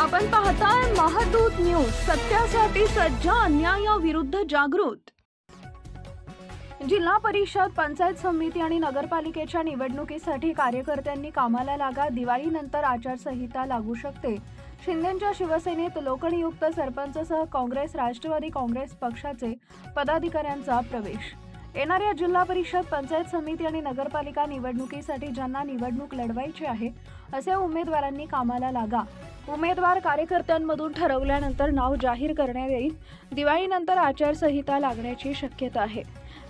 आपण पाहताय महादूत न्यूज, सत्यासाठी सज्ज, अन्यायाविरुद्ध जागृत। जिल्हा परिषद, पंचायत समिती आणि नगरपालिकेच्या निवडणुकीसाठी कार्यकर्त्यांनी कामाला लागा। दिवाळीनंतर आचारसंहिता लागू शकते। शिंदेंच्या शिवसेनेत लोकनियुक्त सरपंचसह काँग्रेस, राष्ट्रवादी काँग्रेस पक्षाचे पदाधिकाऱ्यांचा प्रवेश। येणाऱ्या जिल्हा परिषद, पंचायत समिती आणि नगरपालिका निवडणुकीसाठी ज्यांना निवडणूक लढवायची आहे असे उमेदवारांनी कामाला लागा। उमेदवार कार्यकर्त्यांमधून ठरवल्यानंतर नाव जाहीर करण्यात येईल। दिवाळीनंतर आचारसंहिता लागण्याची शक्यता आहे।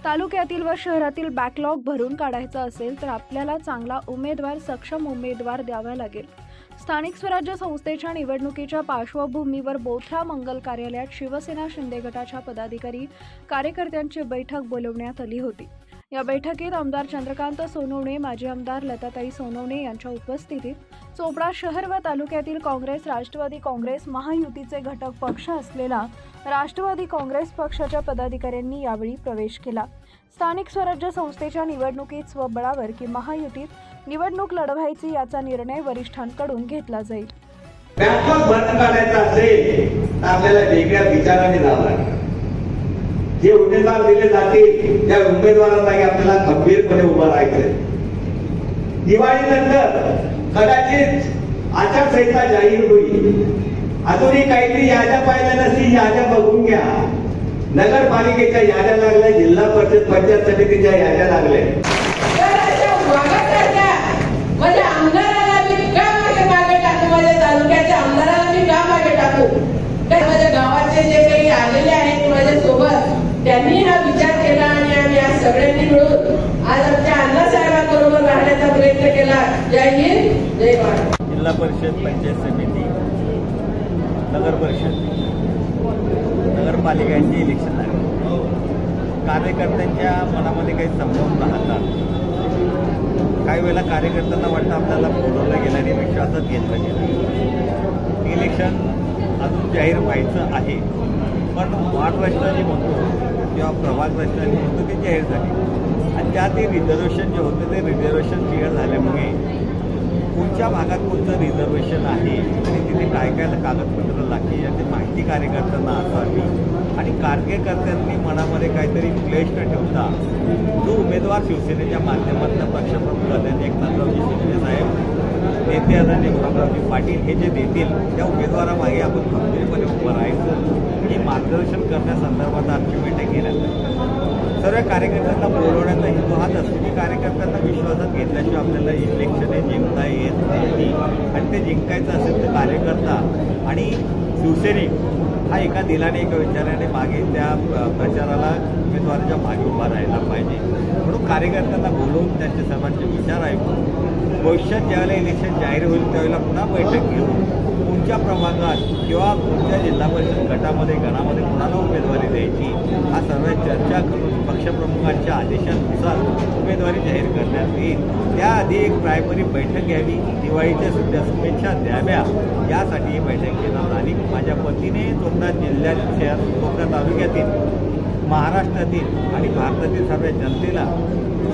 तालुक्यातील व शहरातील बॅकलॉग भरून काढायचा असेल तर आपल्याला चांगला उमेदवार, सक्षम उमेदवार द्यावा लागेल। स्थानिक स्वराज्य संस्थेच्या निवडणुकीच्या पार्श्वभूमीवर बोथरा मंगल कार्यालयात शिवसेना शिंदे गटाच्या पदाधिकारी कार्यकर्त्यांची बैठक बोलवण्यात आली होती। या बैठकीत आमदार चंद्रकांत सोनवणे, माजी आमदार लताताई सोनवणे यांच्या उपस्थितीत चोपडा शहर व तालुक्यातील काँग्रेस, राष्ट्रवादी काँग्रेस, महायुतीचे घटक पक्ष असलेला राष्ट्रवादी काँग्रेस पक्षाच्या पदाधिकाऱ्यांनी यावेळी प्रवेश केला। स्थानिक स्वराज्य संस्थेच्या निवडणुकीत स्वबळावर की महायुतीत निवडणूक लढवायची याचा निर्णय वरिष्ठांकडून घेतला जाईल। बॅकलॉग भरून काढायचा असेल तर आपल्याला वेगळ्या विचाराने जावं लागेल। जे उमेदवार दिले जातील त्या उमेदवारांना आपल्याला खंबीरपणे उभं राहायचंय। दिवाळीनंतर कदाचित आचारसंहिता जाहीर होईल। अजूनही काहीतरी याद्या पाहिल्या नसतील, याद्या बघून घ्या। नगरपालिकेच्या याद्या लागल्या, जिल्हा परिषद, पंचायत समितीच्या याद्या लागल्या। म्हणजे आमदाराला मी का मागे टाकू, माझ्या तालुक्याच्या आमदाराला मी का मागे टाकू? माझ्या गावाचे जे काही आलेले आहेत माझ्या सोबत, त्यांनी हा विचार केला आणि आम्ही आज सगळ्यांनी मिळून आज आमच्या अण्णासाहेबांबरोबर राहण्याचा प्रयत्न केला। जय हिंद, जय महाराष्ट्र। जिल्हा परिषद, पंचायत समिती, नगर परिषद, नगरपालिकांची इलेक्शन लागली। कार्यकर्त्यांच्या मनामध्ये काही संभ्रम राहतात। काही वेळेला कार्यकर्त्यांना वाटतं आपल्याला बोलवलं गेलं आणि विश्वासात घेतलं गेलं। इलेक्शन अजून जाहीर व्हायचं आहे, पण वार्ड रचनाजी म्हणतो किंवा प्रभाग रचनाजी म्हणतो ते जाहीर झाली आणि त्यात ते रिझर्वेशन जे होतं ते रिझर्वेशन क्लिअर झाल्यामुळे कोणत्या भागात कोणतं रिझर्वेशन आहे आणि तिथे काय काय कागदपत्र लागते याची माहिती कार्यकर्त्यांना असावी आणि कार्यकर्त्यांनी मनामध्ये काहीतरी क्लेश न ठेवता जो उमेदवार शिवसेनेच्या माध्यमातून पक्षप्रमुख आदरणीय एकनाथरावजी शिंदे साहेब, नेते आदरणीय गुलाबरावजी पाटील हे जे देतील त्या उमेदवारामागे आपण खंबीरपणे उभं राहायचं ही मार्गदर्शन करण्यासंदर्भात आमची बैठक घेण्यात सर्व कार्यकर्त्यांना बोलवण्याचा हेतू हाच असतो की कार्यकर्त्यांना विश्वासात घेतल्याशिवाय आपल्याला इलेक्शन जिंकता येत नाही आणि ते जिंकायचं असेल तर कार्यकर्ता आणि शिवसैनिक हा एका दिलाने एका विचाराने मागे त्या प्रचाराला उमेदवाराच्या मागे उभा राहायला पाहिजे। म्हणून कार्यकर्त्यांना बोलवून त्यांचे सर्वांचे विचार ऐकून भविष्यात ज्यावेळेला इलेक्शन जाहीर होईल त्यावेळेला पुन्हा बैठक घेऊन कोणत्या प्रभागात किंवा कोणत्या जिल्हा परिषद गटामध्ये गणामध्ये कोणाला उमेदवारी द्यायची हा सर्व चर्चा करून पक्षप्रमुखांच्या आदेशानुसार उमेदवारी जाहीर करण्यात येईल। त्याआधी एक प्रायमरी बैठक घ्यावी, दिवाळीच्या सुद्धा शुभेच्छा द्याव्या यासाठी ही बैठक घेणार आणि माझ्या पतीने चोपडा जिल्ह्यात, शहर चोपडा तालुक्यातील, महाराष्ट्रातील आणि भारतातील सर्व जनतेला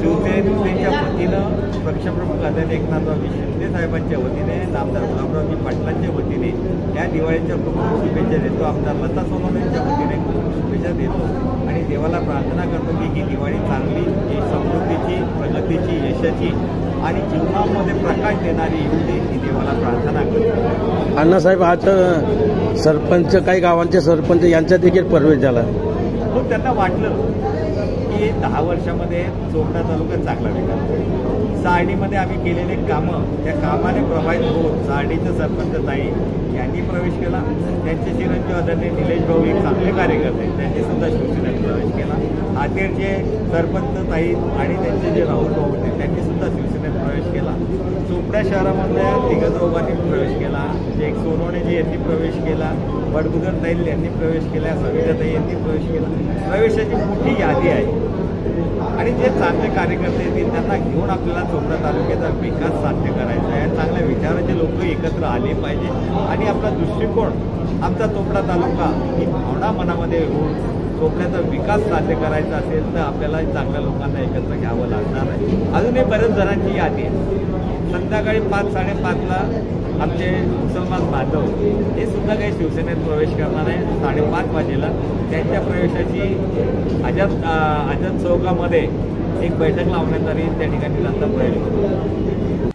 शिवसेनेच्या वतीनं पक्षप्रमुख आदरणीय एकनाथरावजी शिंदे साहेबांच्या वतीने, आमदार गुलाबरावजी पाटलांच्या वतीने या दिवाळीच्या खूप शुभेच्छा देतो। आमदार लता सोनवणेंच्या वतीने खूप शुभेच्छा देतो आणि देवाला प्रार्थना करतो की ही दिवाळी चांगली, ही समृद्धीची, प्रगतीची, यशाची आणि जीवनामध्ये प्रकाश देणारी येऊ ही देवाला प्रार्थना करतो। अण्णासाहेब, आज सरपंच, काही गावांचे सरपंच यांचा देखील प्रवेश झाला। हो, त्यांना वाटलं की 10 वर्षामध्ये चोपडा तालुका चांगला विकास, सार्डीमध्ये आम्ही केलेले कामं त्या कामाने प्रभावित होत सार्डीचं सरपंच ताई यांनी प्रवेश केला। त्यांचे चिरंजीव आदरणीय निलेश भाऊ एक चांगले कार्यकर्ते त्यांनी सुद्धा शिवसेनेत प्रवेश केला। आतेरचे सरपंच ताई आणि त्यांचे जे राहुल भाऊ होते त्यांनी सुद्धा शिवसेनेत प्रवेश केला। चोपडा शहरामध्ये तिघजोबांनी प्रवेश केला, जे एक सोनवणेजी यांनी प्रवेश केला, बडगुजर ताई यांनी प्रवेश केला, सविताताई यांनी प्रवेश केला। प्रवेशाची मोठी यादी आहे आणि जे चांगले कार्यकर्ते येतील त्यांना घेऊन आपल्याला चोपडा तालुक्याचा विकास साध्य करायचा आहे। चांगल्या विचाराचे लोक एकत्र आले पाहिजे आणि आपला दृष्टिकोन, आमचा चोपडा तालुका ही भावना मनामध्ये होऊन चोपड्याचा विकास साध्य करायचा असेल तर आपल्याला चांगल्या लोकांना एकत्र घ्यावं लागणार आहे. अजूनही बऱ्याच जणांची यादी आहे. संध्याकाळी 5-5:30ला आमचे मुसलमान बांधव हे सुद्धा काही शिवसेनेत प्रवेश करणार आहे. 5:30 वाजेला त्यांच्या प्रवेशाची आझाद चौकामध्ये एक बैठक लावण्यात आली. त्या ठिकाणी त्यांचा प्रवेश होतो.